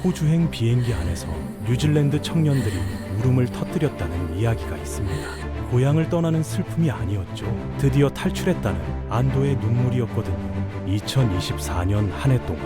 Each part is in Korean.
호주행 비행기 안에서 뉴질랜드 청년들이 울음을 터뜨렸다는 이야기가 있습니다. 고향을 떠나는 슬픔이 아니었죠. 드디어 탈출했다는 안도의 눈물이었거든요. 2024년 한 해 동안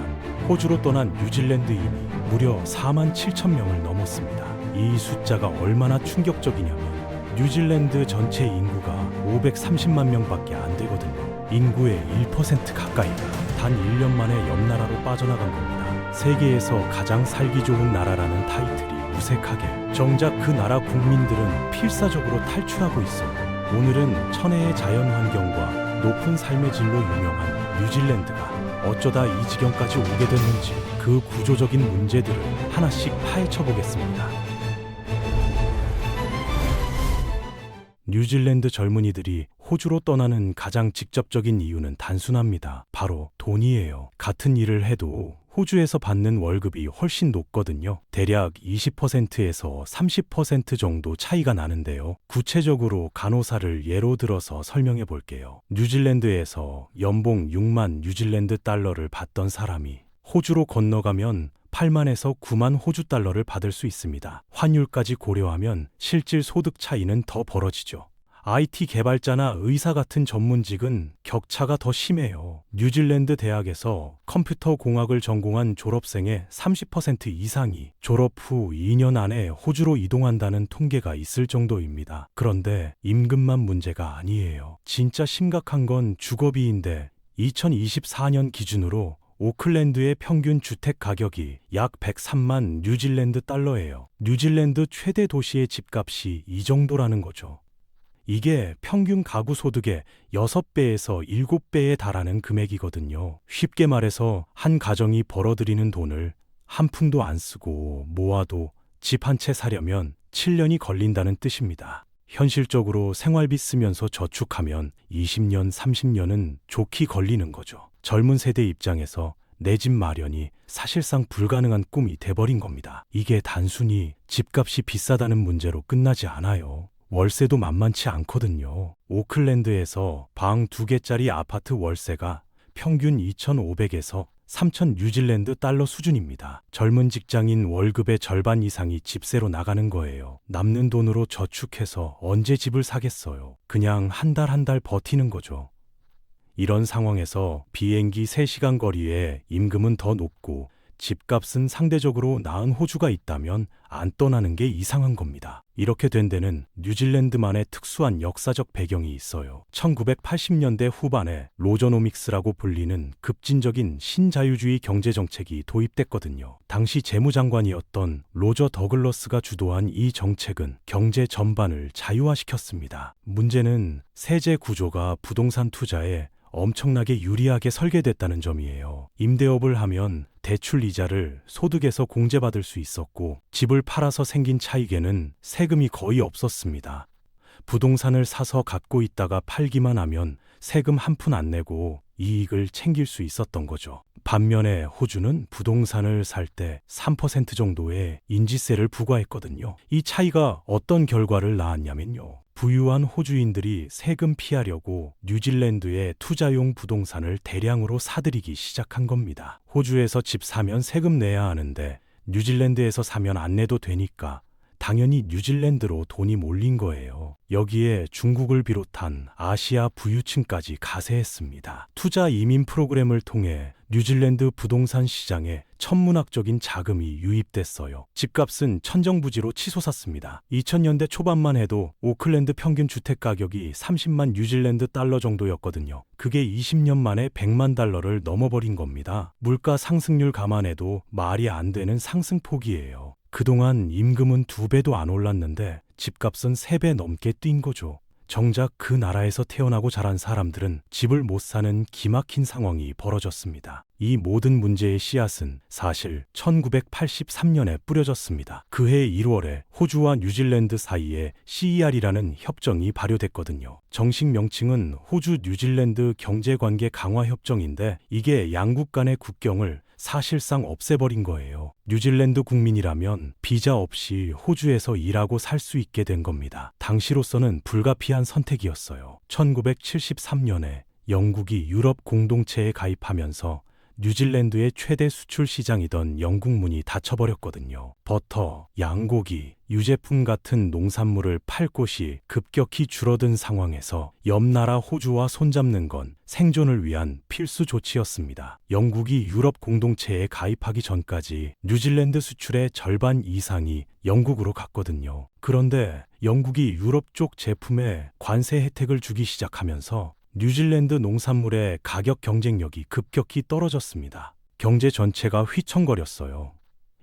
호주로 떠난 뉴질랜드인이 무려 4만 7천 명을 넘었습니다. 이 숫자가 얼마나 충격적이냐면 뉴질랜드 전체 인구가 530만 명밖에 안 되거든요. 인구의 1% 가까이가 단 1년 만에 옆 나라로 빠져나간 겁니다. 세계에서 가장 살기 좋은 나라라는 타이틀이 무색하게 정작 그 나라 국민들은 필사적으로 탈출하고 있어요. 오늘은 천혜의 자연환경과 높은 삶의 질로 유명한 뉴질랜드가 어쩌다 이 지경까지 오게 됐는지 그 구조적인 문제들을 하나씩 파헤쳐 보겠습니다. 뉴질랜드 젊은이들이 호주로 떠나는 가장 직접적인 이유는 단순합니다. 바로 돈이에요. 같은 일을 해도 호주에서 받는 월급이 훨씬 높거든요. 대략 20%에서 30% 정도 차이가 나는데요. 구체적으로 간호사를 예로 들어서 설명해 볼게요. 뉴질랜드에서 연봉 6만 뉴질랜드 달러를 받던 사람이 호주로 건너가면 8만에서 9만 호주 달러를 받을 수 있습니다. 환율까지 고려하면 실질 소득 차이는 더 벌어지죠. IT 개발자나 의사 같은 전문직은 격차가 더 심해요. 뉴질랜드 대학에서 컴퓨터 공학을 전공한 졸업생의 30% 이상이 졸업 후 2년 안에 호주로 이동한다는 통계가 있을 정도입니다. 그런데 임금만 문제가 아니에요. 진짜 심각한 건 주거비인데 2024년 기준으로 오클랜드의 평균 주택 가격이 약 103만 뉴질랜드 달러예요. 뉴질랜드 최대 도시의 집값이 이 정도라는 거죠. 이게 평균 가구 소득의 6배에서 7배에 달하는 금액이거든요. 쉽게 말해서 한 가정이 벌어들이는 돈을 한 푼도 안 쓰고 모아도 집 한 채 사려면 7년이 걸린다는 뜻입니다. 현실적으로 생활비 쓰면서 저축하면 20년, 30년은 좋게 걸리는 거죠. 젊은 세대 입장에서 내 집 마련이 사실상 불가능한 꿈이 돼버린 겁니다. 이게 단순히 집값이 비싸다는 문제로 끝나지 않아요. 월세도 만만치 않거든요. 오클랜드에서 방 2개짜리 아파트 월세가 평균 2,500에서 3,000 뉴질랜드 달러 수준입니다. 젊은 직장인 월급의 절반 이상이 집세로 나가는 거예요. 남는 돈으로 저축해서 언제 집을 사겠어요. 그냥 한 달 버티는 거죠. 이런 상황에서 비행기 3시간 거리에 임금은 더 높고 집값은 상대적으로 나은 호주가 있다면 안 떠나는 게 이상한 겁니다. 이렇게 된 데는 뉴질랜드만의 특수한 역사적 배경이 있어요. 1980년대 후반에 로저노믹스라고 불리는 급진적인 신자유주의 경제정책이 도입됐거든요. 당시 재무장관이었던 로저 더글러스가 주도한 이 정책은 경제 전반을 자유화시켰습니다. 문제는 세제 구조가 부동산 투자에 엄청나게 유리하게 설계됐다는 점이에요. 임대업을 하면 대출 이자를 소득에서 공제받을 수 있었고 집을 팔아서 생긴 차익에는 세금이 거의 없었습니다. 부동산을 사서 갖고 있다가 팔기만 하면 세금 한 푼 안 내고 이익을 챙길 수 있었던 거죠. 반면에 호주는 부동산을 살 때 3% 정도의 인지세를 부과했거든요. 이 차이가 어떤 결과를 낳았냐면요. 부유한 호주인들이 세금 피하려고 뉴질랜드에 투자용 부동산을 대량으로 사들이기 시작한 겁니다. 호주에서 집 사면 세금 내야 하는데 뉴질랜드에서 사면 안 내도 되니까 당연히 뉴질랜드로 돈이 몰린 거예요. 여기에 중국을 비롯한 아시아 부유층까지 가세했습니다. 투자 이민 프로그램을 통해 뉴질랜드 부동산 시장에 천문학적인 자금이 유입됐어요. 집값은 천정부지로 치솟았습니다. 2000년대 초반만 해도 오클랜드 평균 주택 가격이 30만 뉴질랜드 달러 정도였거든요. 그게 20년 만에 100만 달러를 넘어버린 겁니다. 물가 상승률 감안해도 말이 안 되는 상승폭이에요. 그동안 임금은 2배도 안 올랐는데 집값은 3배 넘게 뛴 거죠. 정작 그 나라에서 태어나고 자란 사람들은 집을 못 사는 기막힌 상황이 벌어졌습니다. 이 모든 문제의 씨앗은 사실 1983년에 뿌려졌습니다. 그해 1월에 호주와 뉴질랜드 사이에 CER이라는 협정이 발효됐거든요. 정식 명칭은 호주 뉴질랜드 경제관계 강화 협정인데 이게 양국 간의 국경을 사실상 없애버린 거예요. 뉴질랜드 국민이라면 비자 없이 호주에서 일하고 살 수 있게 된 겁니다. 당시로서는 불가피한 선택이었어요. 1973년에 영국이 유럽 공동체에 가입하면서 뉴질랜드의 최대 수출 시장이던 영국 문이 닫혀버렸거든요. 버터, 양고기, 유제품 같은 농산물을 팔 곳이 급격히 줄어든 상황에서 옆 나라 호주와 손잡는 건 생존을 위한 필수 조치였습니다. 영국이 유럽 공동체에 가입하기 전까지 뉴질랜드 수출의 절반 이상이 영국으로 갔거든요. 그런데 영국이 유럽 쪽 제품에 관세 혜택을 주기 시작하면서 뉴질랜드 농산물의 가격 경쟁력이 급격히 떨어졌습니다. 경제 전체가 휘청거렸어요.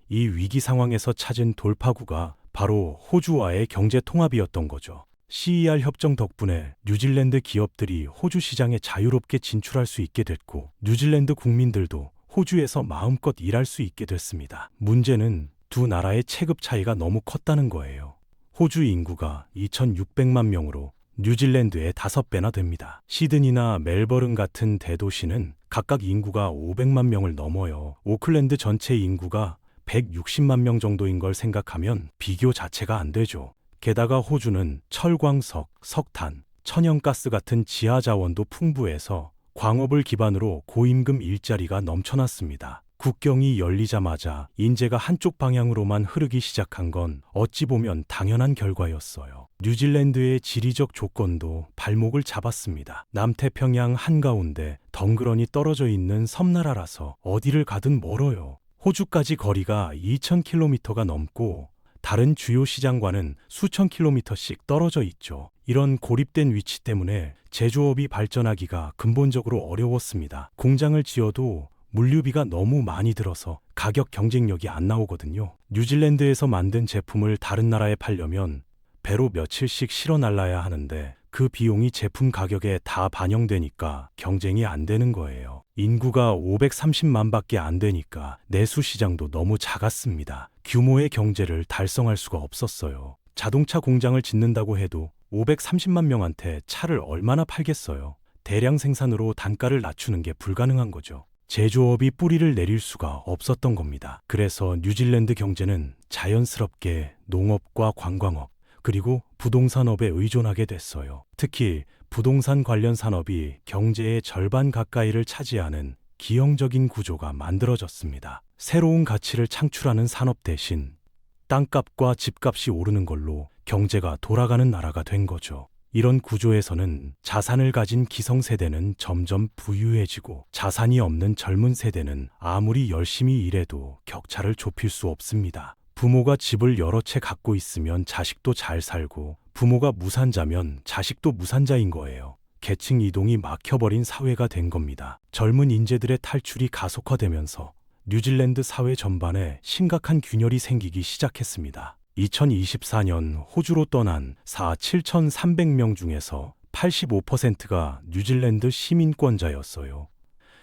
이 위기 상황에서 찾은 돌파구가 바로 호주와의 경제 통합이었던 거죠. CER 협정 덕분에 뉴질랜드 기업들이 호주 시장에 자유롭게 진출할 수 있게 됐고, 뉴질랜드 국민들도 호주에서 마음껏 일할 수 있게 됐습니다. 문제는 두 나라의 체급 차이가 너무 컸다는 거예요. 호주 인구가 2,600만 명으로 뉴질랜드의 5배나 됩니다. 시드니나 멜버른 같은 대도시는 각각 인구가 500만 명을 넘어요. 오클랜드 전체 인구가 160만 명 정도인 걸 생각하면 비교 자체가 안 되죠. 게다가 호주는 철광석, 석탄, 천연가스 같은 지하 자원도 풍부해서 광업을 기반으로 고임금 일자리가 넘쳐났습니다. 국경이 열리자마자 인재가 한쪽 방향으로만 흐르기 시작한 건 어찌 보면 당연한 결과였어요. 뉴질랜드의 지리적 조건도 발목을 잡았습니다. 남태평양 한가운데 덩그러니 떨어져 있는 섬나라라서 어디를 가든 멀어요. 호주까지 거리가 2,000km가 넘고 다른 주요 시장과는 수천 킬로미터씩 떨어져 있죠. 이런 고립된 위치 때문에 제조업이 발전하기가 근본적으로 어려웠습니다. 공장을 지어도 물류비가 너무 많이 들어서 가격 경쟁력이 안 나오거든요. 뉴질랜드에서 만든 제품을 다른 나라에 팔려면 배로 며칠씩 실어 날라야 하는데 그 비용이 제품 가격에 다 반영되니까 경쟁이 안 되는 거예요. 인구가 530만 밖에 안 되니까 내수 시장도 너무 작았습니다. 규모의 경제를 달성할 수가 없었어요. 자동차 공장을 짓는다고 해도 530만 명한테 차를 얼마나 팔겠어요. 대량 생산으로 단가를 낮추는 게 불가능한 거죠. 제조업이 뿌리를 내릴 수가 없었던 겁니다. 그래서 뉴질랜드 경제는 자연스럽게 농업과 관광업, 그리고 부동산업에 의존하게 됐어요. 특히 부동산 관련 산업이 경제의 절반 가까이를 차지하는 기형적인 구조가 만들어졌습니다. 새로운 가치를 창출하는 산업 대신 땅값과 집값이 오르는 걸로 경제가 돌아가는 나라가 된 거죠. 이런 구조에서는 자산을 가진 기성세대는 점점 부유해지고 자산이 없는 젊은 세대는 아무리 열심히 일해도 격차를 좁힐 수 없습니다. 부모가 집을 여러 채 갖고 있으면 자식도 잘 살고 부모가 무산자면 자식도 무산자인 거예요. 계층 이동이 막혀버린 사회가 된 겁니다. 젊은 인재들의 탈출이 가속화되면서 뉴질랜드 사회 전반에 심각한 균열이 생기기 시작했습니다. 2024년 호주로 떠난 7,300명 중에서 85%가 뉴질랜드 시민권자였어요.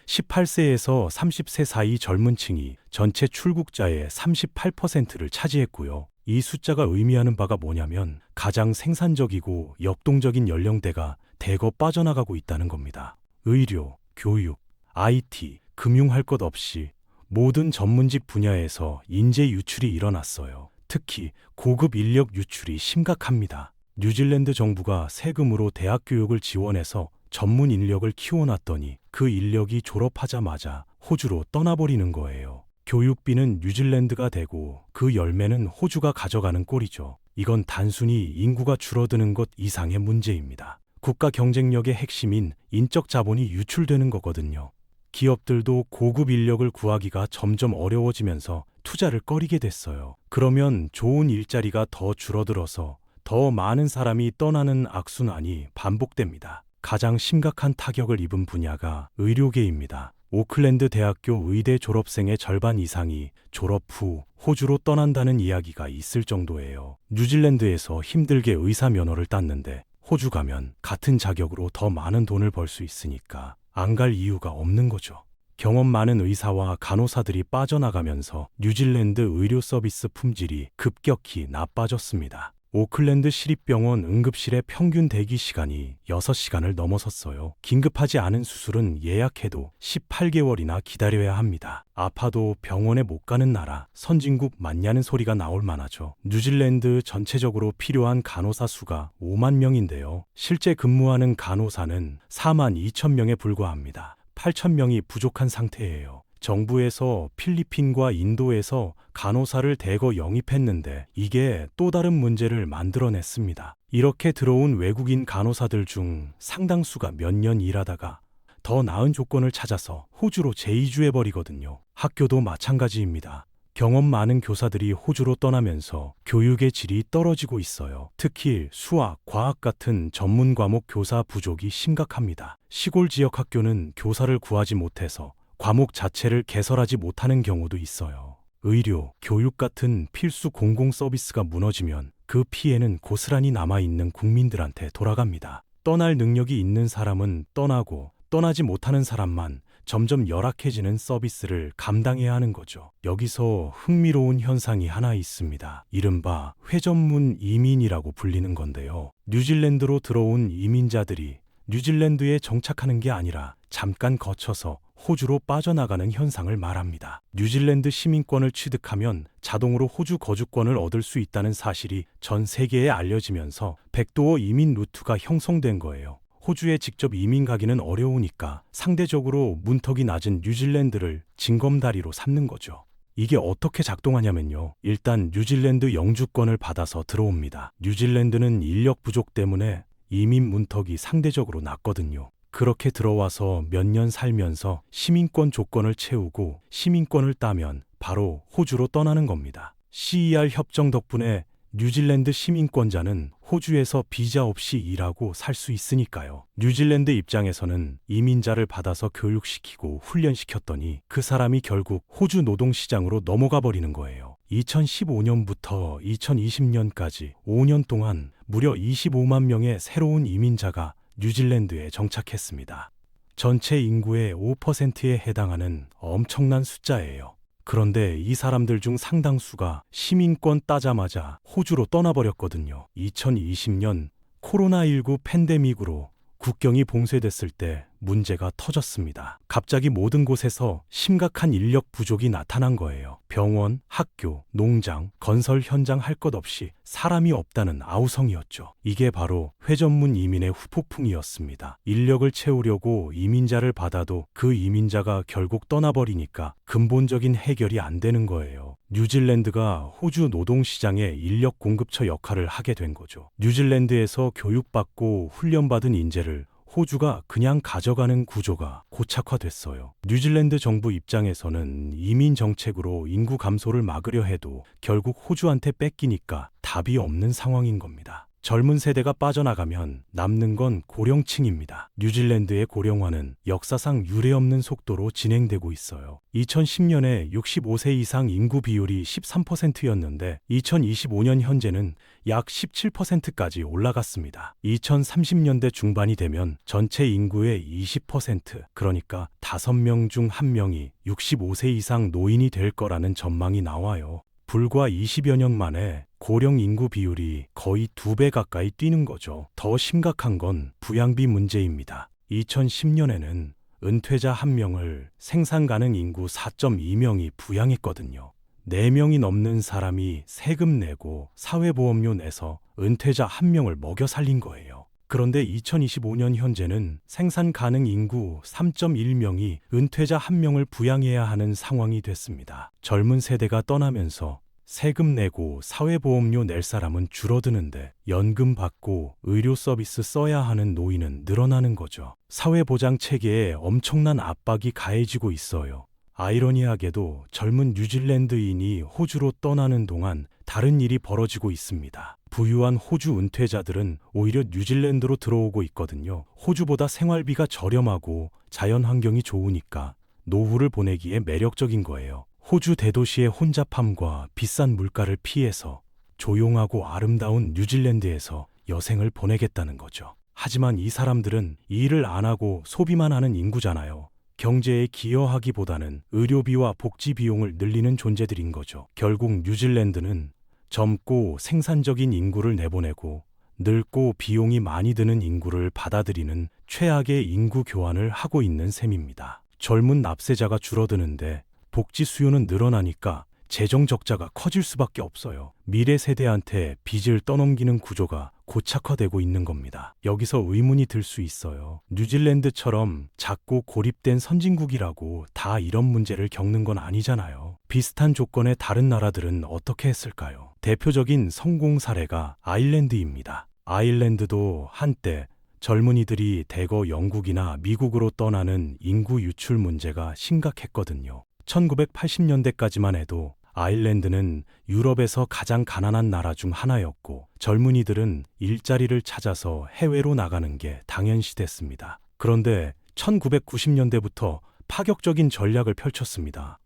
18세에서 30세 사이 젊은 층이 전체 출국자의 38%를 차지했고요. 이 숫자가 의미하는 바가 뭐냐면 가장 생산적이고 역동적인 연령대가 대거 빠져나가고 있다는 겁니다. 의료, 교육, IT, 금융 할 것 없이 모든 전문직 분야에서 인재 유출이 일어났어요. 특히 고급 인력 유출이 심각합니다. 뉴질랜드 정부가 세금으로 대학 교육을 지원해서 전문 인력을 키워놨더니 그 인력이 졸업하자마자 호주로 떠나버리는 거예요. 교육비는 뉴질랜드가 되고 그 열매는 호주가 가져가는 꼴이죠. 이건 단순히 인구가 줄어드는 것 이상의 문제입니다. 국가 경쟁력의 핵심인 인적 자본이 유출되는 거거든요. 기업들도 고급 인력을 구하기가 점점 어려워지면서 투자를 꺼리게 됐어요. 그러면 좋은 일자리가 더 줄어들어서 더 많은 사람이 떠나는 악순환이 반복됩니다. 가장 심각한 타격을 입은 분야가 의료계입니다. 오클랜드 대학교 의대 졸업생의 절반 이상이 졸업 후 호주로 떠난다는 이야기가 있을 정도예요. 뉴질랜드에서 힘들게 의사 면허를 땄는데 호주 가면 같은 자격으로 더 많은 돈을 벌 수 있으니까 안 갈 이유가 없는 거죠. 경험 많은 의사와 간호사들이 빠져나가면서 뉴질랜드 의료 서비스 품질이 급격히 나빠졌습니다. 오클랜드 시립병원 응급실의 평균 대기 시간이 6시간을 넘어섰어요. 긴급하지 않은 수술은 예약해도 18개월이나 기다려야 합니다. 아파도 병원에 못 가는 나라, 선진국 맞냐는 소리가 나올 만하죠. 뉴질랜드 전체적으로 필요한 간호사 수가 5만 명인데요. 실제 근무하는 간호사는 4만 2천 명에 불과합니다. 8,000명이 부족한 상태예요. 정부에서 필리핀과 인도에서 간호사를 대거 영입했는데 이게 또 다른 문제를 만들어냈습니다. 이렇게 들어온 외국인 간호사들 중 상당수가 몇 년 일하다가 더 나은 조건을 찾아서 호주로 재이주해버리거든요. 학교도 마찬가지입니다. 경험 많은 교사들이 호주로 떠나면서 교육의 질이 떨어지고 있어요. 특히 수학, 과학 같은 전문 과목 교사 부족이 심각합니다. 시골 지역 학교는 교사를 구하지 못해서 과목 자체를 개설하지 못하는 경우도 있어요. 의료, 교육 같은 필수 공공 서비스가 무너지면 그 피해는 고스란히 남아있는 국민들한테 돌아갑니다. 떠날 능력이 있는 사람은 떠나고 떠나지 못하는 사람만 점점 열악해지는 서비스를 감당해야 하는 거죠. 여기서 흥미로운 현상이 하나 있습니다. 이른바 회전문 이민이라고 불리는 건데요. 뉴질랜드로 들어온 이민자들이 뉴질랜드에 정착하는 게 아니라 잠깐 거쳐서 호주로 빠져나가는 현상을 말합니다. 뉴질랜드 시민권을 취득하면 자동으로 호주 거주권을 얻을 수 있다는 사실이 전 세계에 알려지면서 백도어 이민 루트가 형성된 거예요. 호주에 직접 이민 가기는 어려우니까 상대적으로 문턱이 낮은 뉴질랜드를 징검다리로 삼는 거죠. 이게 어떻게 작동하냐면요. 일단 뉴질랜드 영주권을 받아서 들어옵니다. 뉴질랜드는 인력 부족 때문에 이민 문턱이 상대적으로 낮거든요. 그렇게 들어와서 몇 년 살면서 시민권 조건을 채우고 시민권을 따면 바로 호주로 떠나는 겁니다. CER 협정 덕분에 뉴질랜드 시민권자는 호주에서 비자 없이 일하고 살 수 있으니까요. 뉴질랜드 입장에서는 이민자를 받아서 교육시키고 훈련시켰더니 그 사람이 결국 호주 노동시장으로 넘어가 버리는 거예요. 2015년부터 2020년까지 5년 동안 무려 25만 명의 새로운 이민자가 뉴질랜드에 정착했습니다. 전체 인구의 5%에 해당하는 엄청난 숫자예요. 그런데 이 사람들 중 상당수가 시민권 따자마자 호주로 떠나버렸거든요. 2020년 코로나19 팬데믹으로 국경이 봉쇄됐을 때 문제가 터졌습니다. 갑자기 모든 곳에서 심각한 인력 부족이 나타난 거예요. 병원, 학교, 농장, 건설 현장 할 것 없이 사람이 없다는 아우성이었죠. 이게 바로 회전문 이민의 후폭풍이었습니다. 인력을 채우려고 이민자를 받아도 그 이민자가 결국 떠나버리니까 근본적인 해결이 안 되는 거예요. 뉴질랜드가 호주 노동시장의 인력 공급처 역할을 하게 된 거죠. 뉴질랜드에서 교육받고 훈련받은 인재를 호주가 그냥 가져가는 구조가 고착화됐어요. 뉴질랜드 정부 입장에서는 이민 정책으로 인구 감소를 막으려 해도 결국 호주한테 뺏기니까 답이 없는 상황인 겁니다. 젊은 세대가 빠져나가면 남는 건 고령층입니다. 뉴질랜드의 고령화는 역사상 유례없는 속도로 진행되고 있어요. 2010년에 65세 이상 인구 비율이 13%였는데 2025년 현재는 약 17%까지 올라갔습니다. 2030년대 중반이 되면 전체 인구의 20%, 그러니까 5명 중 1명이 65세 이상 노인이 될 거라는 전망이 나와요. 불과 20여 년 만에 고령 인구 비율이 거의 2배 가까이 뛰는 거죠. 더 심각한 건 부양비 문제입니다. 2010년에는 은퇴자 1명을 생산 가능 인구 4.2명이 부양했거든요. 4명이 넘는 사람이 세금 내고 사회보험료 내서 은퇴자 1명을 먹여 살린 거예요. 그런데 2025년 현재는 생산 가능 인구 3.1명이 은퇴자 1명을 부양해야 하는 상황이 됐습니다. 젊은 세대가 떠나면서 세금 내고 사회보험료 낼 사람은 줄어드는데 연금 받고 의료 서비스 써야 하는 노인은 늘어나는 거죠. 사회보장 체계에 엄청난 압박이 가해지고 있어요. 아이러니하게도 젊은 뉴질랜드인이 호주로 떠나는 동안 다른 일이 벌어지고 있습니다. 부유한 호주 은퇴자들은 오히려 뉴질랜드로 들어오고 있거든요. 호주보다 생활비가 저렴하고 자연환경이 좋으니까 노후를 보내기에 매력적인 거예요. 호주 대도시의 혼잡함과 비싼 물가를 피해서 조용하고 아름다운 뉴질랜드에서 여생을 보내겠다는 거죠. 하지만 이 사람들은 일을 안 하고 소비만 하는 인구잖아요. 경제에 기여하기보다는 의료비와 복지 비용을 늘리는 존재들인 거죠. 결국 뉴질랜드는 젊고 생산적인 인구를 내보내고 늙고 비용이 많이 드는 인구를 받아들이는 최악의 인구 교환을 하고 있는 셈입니다. 젊은 납세자가 줄어드는데 복지 수요는 늘어나니까 재정 적자가 커질 수밖에 없어요. 미래 세대한테 빚을 떠넘기는 구조가 고착화되고 있는 겁니다. 여기서 의문이 들 수 있어요. 뉴질랜드처럼 작고 고립된 선진국이라고 다 이런 문제를 겪는 건 아니잖아요. 비슷한 조건의 다른 나라들은 어떻게 했을까요? 대표적인 성공 사례가 아일랜드입니다. 아일랜드도 한때 젊은이들이 대거 영국이나 미국으로 떠나는 인구 유출 문제가 심각했거든요. 1980년대까지만 해도 아일랜드는 유럽에서 가장 가난한 나라 중 하나였고 젊은이들은 일자리를 찾아서 해외로 나가는 게 당연시됐습니다. 그런데 1990년대부터 파격적인 전략을 펼쳤습니다.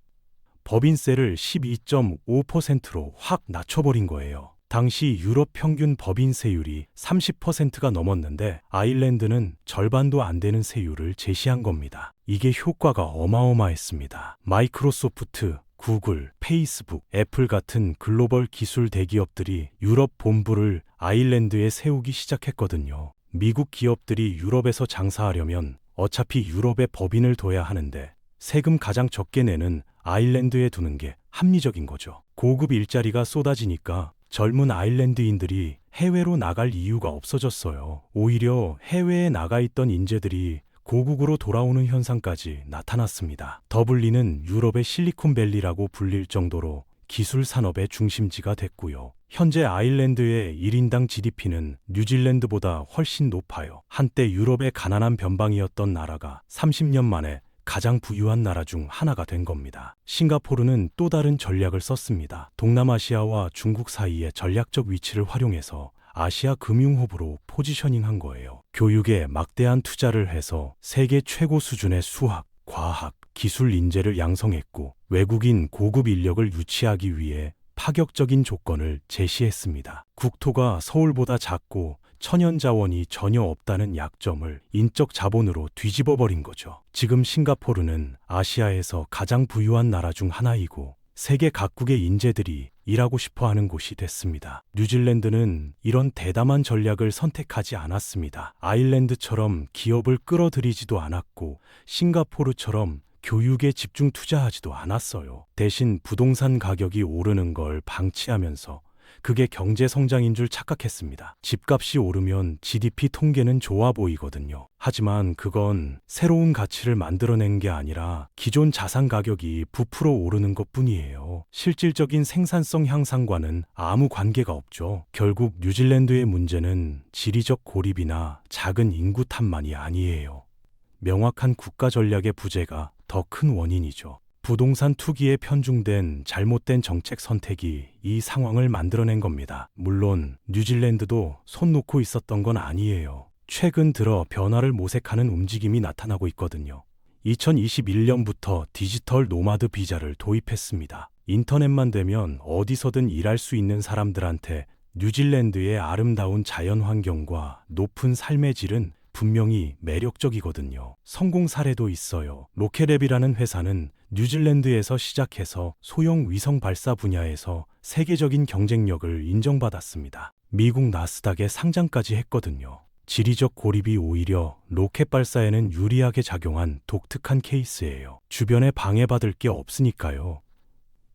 법인세를 12.5%로 확 낮춰버린 거예요. 당시 유럽 평균 법인세율이 30%가 넘었는데 아일랜드는 절반도 안 되는 세율을 제시한 겁니다. 이게 효과가 어마어마했습니다. 마이크로소프트, 구글, 페이스북, 애플 같은 글로벌 기술 대기업들이 유럽 본부를 아일랜드에 세우기 시작했거든요. 미국 기업들이 유럽에서 장사하려면 어차피 유럽에 법인을 둬야 하는데 세금 가장 적게 내는 아일랜드에 두는 게 합리적인 거죠. 고급 일자리가 쏟아지니까 젊은 아일랜드인들이 해외로 나갈 이유가 없어졌어요. 오히려 해외에 나가 있던 인재들이 고국으로 돌아오는 현상까지 나타났습니다. 더블린은 유럽의 실리콘밸리라고 불릴 정도로 기술 산업의 중심지가 됐고요. 현재 아일랜드의 1인당 GDP는 뉴질랜드보다 훨씬 높아요. 한때 유럽의 가난한 변방이었던 나라가 30년 만에 가장 부유한 나라 중 하나가 된 겁니다. 싱가포르는 또 다른 전략을 썼습니다. 동남아시아와 중국 사이의 전략적 위치를 활용해서 아시아 금융허브로 포지셔닝한 거예요. 교육에 막대한 투자를 해서 세계 최고 수준의 수학, 과학, 기술 인재를 양성했고 외국인 고급 인력을 유치하기 위해 파격적인 조건을 제시했습니다. 국토가 서울보다 작고 천연 자원이 전혀 없다는 약점을 인적 자본으로 뒤집어버린 거죠. 지금 싱가포르는 아시아에서 가장 부유한 나라 중 하나이고 세계 각국의 인재들이 일하고 싶어 하는 곳이 됐습니다. 뉴질랜드는 이런 대담한 전략을 선택하지 않았습니다. 아일랜드처럼 기업을 끌어들이지도 않았고 싱가포르처럼 교육에 집중 투자하지도 않았어요. 대신 부동산 가격이 오르는 걸 방치하면서 그게 경제 성장인 줄 착각했습니다. 집값이 오르면 GDP 통계는 좋아 보이거든요. 하지만 그건 새로운 가치를 만들어낸 게 아니라 기존 자산 가격이 부풀어 오르는 것뿐이에요. 실질적인 생산성 향상과는 아무 관계가 없죠. 결국 뉴질랜드의 문제는 지리적 고립이나 작은 인구 탓만이 아니에요. 명확한 국가 전략의 부재가 더 큰 원인이죠. 부동산 투기에 편중된 잘못된 정책 선택이 이 상황을 만들어낸 겁니다. 물론 뉴질랜드도 손 놓고 있었던 건 아니에요. 최근 들어 변화를 모색하는 움직임이 나타나고 있거든요. 2021년부터 디지털 노마드 비자를 도입했습니다. 인터넷만 되면 어디서든 일할 수 있는 사람들한테 뉴질랜드의 아름다운 자연 환경과 높은 삶의 질은 분명히 매력적이거든요. 성공 사례도 있어요. 로켓랩이라는 회사는 뉴질랜드에서 시작해서 소형 위성 발사 분야에서 세계적인 경쟁력을 인정받았습니다. 미국 나스닥에 상장까지 했거든요. 지리적 고립이 오히려 로켓 발사에는 유리하게 작용한 독특한 케이스예요. 주변에 방해받을 게 없으니까요.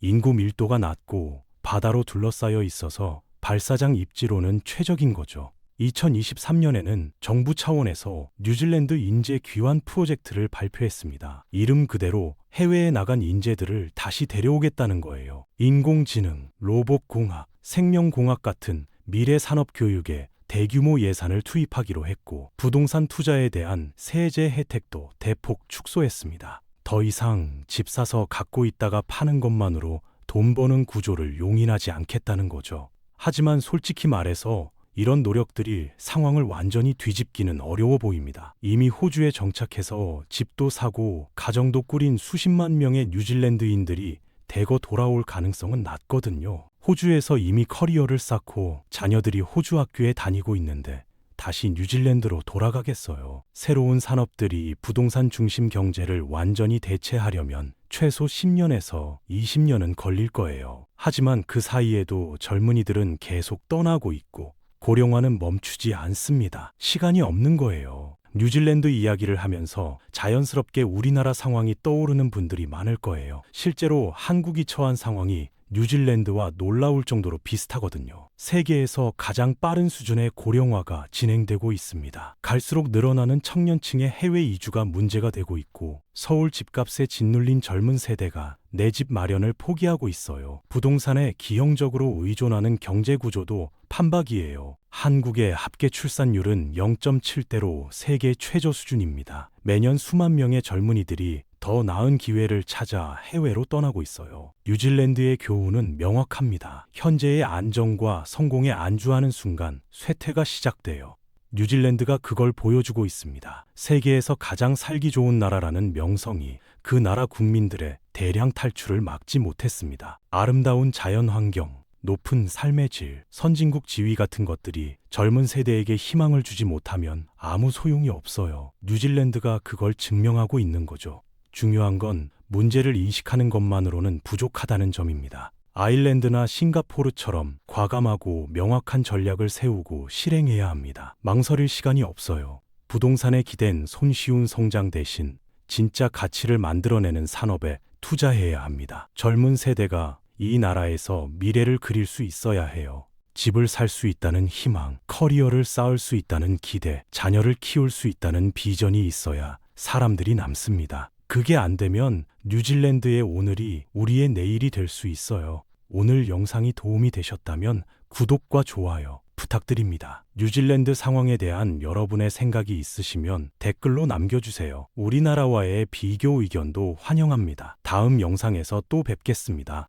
인구 밀도가 낮고 바다로 둘러싸여 있어서 발사장 입지로는 최적인 거죠. 2023년에는 정부 차원에서 뉴질랜드 인재 귀환 프로젝트를 발표했습니다. 이름 그대로 해외에 나간 인재들을 다시 데려오겠다는 거예요. 인공지능, 로봇공학, 생명공학 같은 미래 산업 교육에 대규모 예산을 투입하기로 했고 부동산 투자에 대한 세제 혜택도 대폭 축소했습니다. 더 이상 집 사서 갖고 있다가 파는 것만으로 돈 버는 구조를 용인하지 않겠다는 거죠. 하지만 솔직히 말해서 이런 노력들이 상황을 완전히 뒤집기는 어려워 보입니다. 이미 호주에 정착해서 집도 사고 가정도 꾸린 수십만 명의 뉴질랜드인들이 대거 돌아올 가능성은 낮거든요. 호주에서 이미 커리어를 쌓고 자녀들이 호주 학교에 다니고 있는데 다시 뉴질랜드로 돌아가겠어요. 새로운 산업들이 부동산 중심 경제를 완전히 대체하려면 최소 10년에서 20년은 걸릴 거예요. 하지만 그 사이에도 젊은이들은 계속 떠나고 있고 고령화는 멈추지 않습니다. 시간이 없는 거예요. 뉴질랜드 이야기를 하면서 자연스럽게 우리나라 상황이 떠오르는 분들이 많을 거예요. 실제로 한국이 처한 상황이 뉴질랜드와 놀라울 정도로 비슷하거든요. 세계에서 가장 빠른 수준의 고령화가 진행되고 있습니다. 갈수록 늘어나는 청년층의 해외 이주가 문제가 되고 있고 서울 집값에 짓눌린 젊은 세대가 내 집 마련을 포기하고 있어요. 부동산에 기형적으로 의존하는 경제 구조도 판박이에요. 한국의 합계 출산율은 0.7대로 세계 최저 수준입니다. 매년 수만 명의 젊은이들이 더 나은 기회를 찾아 해외로 떠나고 있어요. 뉴질랜드의 교훈은 명확합니다. 현재의 안정과 성공에 안주하는 순간 쇠퇴가 시작돼요. 뉴질랜드가 그걸 보여주고 있습니다. 세계에서 가장 살기 좋은 나라라는 명성이 그 나라 국민들의 대량 탈출을 막지 못했습니다. 아름다운 자연 환경, 높은 삶의 질, 선진국 지위 같은 것들이 젊은 세대에게 희망을 주지 못하면 아무 소용이 없어요. 뉴질랜드가 그걸 증명하고 있는 거죠. 중요한 건 문제를 인식하는 것만으로는 부족하다는 점입니다. 아일랜드나 싱가포르처럼 과감하고 명확한 전략을 세우고 실행해야 합니다. 망설일 시간이 없어요. 부동산에 기댄 손쉬운 성장 대신 진짜 가치를 만들어내는 산업에 투자해야 합니다. 젊은 세대가 이 나라에서 미래를 그릴 수 있어야 해요. 집을 살 수 있다는 희망, 커리어를 쌓을 수 있다는 기대, 자녀를 키울 수 있다는 비전이 있어야 사람들이 남습니다. 그게 안 되면 뉴질랜드의 오늘이 우리의 내일이 될 수 있어요. 오늘 영상이 도움이 되셨다면 구독과 좋아요 부탁드립니다. 뉴질랜드 상황에 대한 여러분의 생각이 있으시면 댓글로 남겨주세요. 우리나라와의 비교 의견도 환영합니다. 다음 영상에서 또 뵙겠습니다.